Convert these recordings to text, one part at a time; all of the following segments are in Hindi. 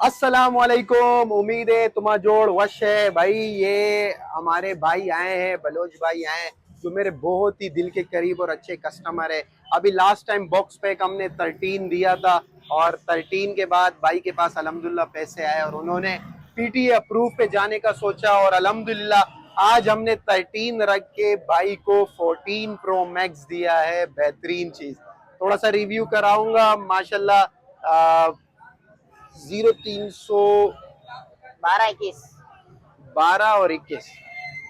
अस्सलामुअलैकुम। उम्मीद है तुम्हारा जोड़ वश है भाई। ये हमारे भाई आए हैं, बलोच भाई आए हैं, जो मेरे बहुत ही दिल के करीब और अच्छे कस्टमर है। अभी लास्ट टाइम बॉक्स पैक हमने 13 दिया था और 13 के बाद भाई के पास अल्हम्दुलिल्लाह पैसे आए और उन्होंने पीटीए अप्रूव पे जाने का सोचा और अल्हम्दुलिल्लाह आज हमने 13 रख के भाई को 14 प्रो मैक्स दिया है। बेहतरीन चीज, थोड़ा सा रिव्यू कराऊंगा माशाल्लाह। 0300 12 और 21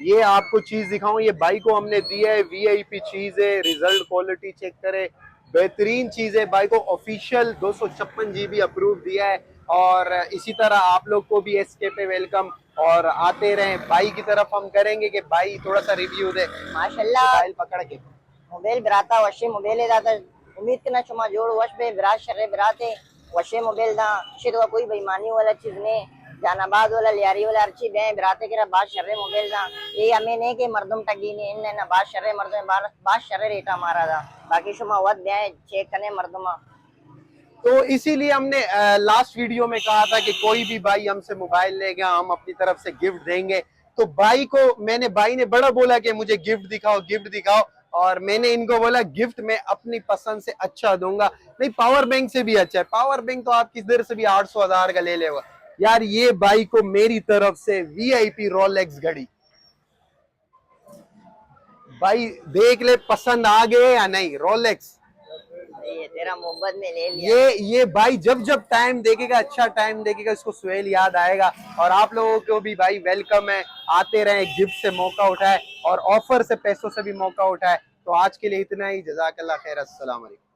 ये आपको चीज दिखाऊं। ये भाई को हमने दिया है, वीआईपी चीज है, रिजल्ट क्वालिटी चेक करे, बेहतरीन चीज है। भाई को ऑफिशियल 256 GB अप्रूव दिया है और इसी तरह आप लोग को भी एसके पे वेलकम और आते रहे। भाई की तरफ हम करेंगे कि भाई थोड़ा सा रिव्यू दे। माशाल्लाह मोबाइल पकड़ के मोबाइल बराता वशे मोबाइल दाता उम्मीद करना चुमा जोड़ वश बे बिरात शर्रे बिराते वशे मोबाइल दा शिद वा कोई बेईमानी वाला चीज ने जानाबाद वाला लियारी वाला अर्ची बे बिराते के बाद शर्रे मोबाइल दा ये हमें ने के मर्दम टगी ने इन ना बाद शर्रे मर्दम बाद शर्रे रेटा मारा दा बाकी शुमा वद बे चेक करने मर्दमा। तो इसीलिए हमने लास्ट वीडियो में कहा था कि कोई भी भाई हमसे मोबाइल लेगा हम अपनी तरफ से गिफ्ट देंगे। तो भाई को भाई ने बड़ा बोला कि मुझे गिफ्ट दिखाओ गिफ्ट दिखाओ, और मैंने इनको बोला गिफ्ट मैं अपनी पसंद से अच्छा दूंगा। नहीं, पावर बैंक से भी अच्छा है। पावर बैंक तो आप किधर से भी 800,000 का ले लेगा यार। ये भाई को मेरी तरफ से वीआईपी रोलेक्स घड़ी। भाई देख ले, पसंद आ गए या नहीं रोलेक्स। ये तेरा मोहब्बत में ले लिया। ये भाई जब जब टाइम देखेगा, अच्छा टाइम देखेगा, इसको सुहेल याद आएगा। और आप लोगों को भी भाई वेलकम है, आते रहे, गिफ्ट से मौका उठाए और ऑफर से पैसों से भी मौका उठाए। तो आज के लिए इतना ही। जज़ाकल्लाह खैर। अस्सलाम वालेकुम।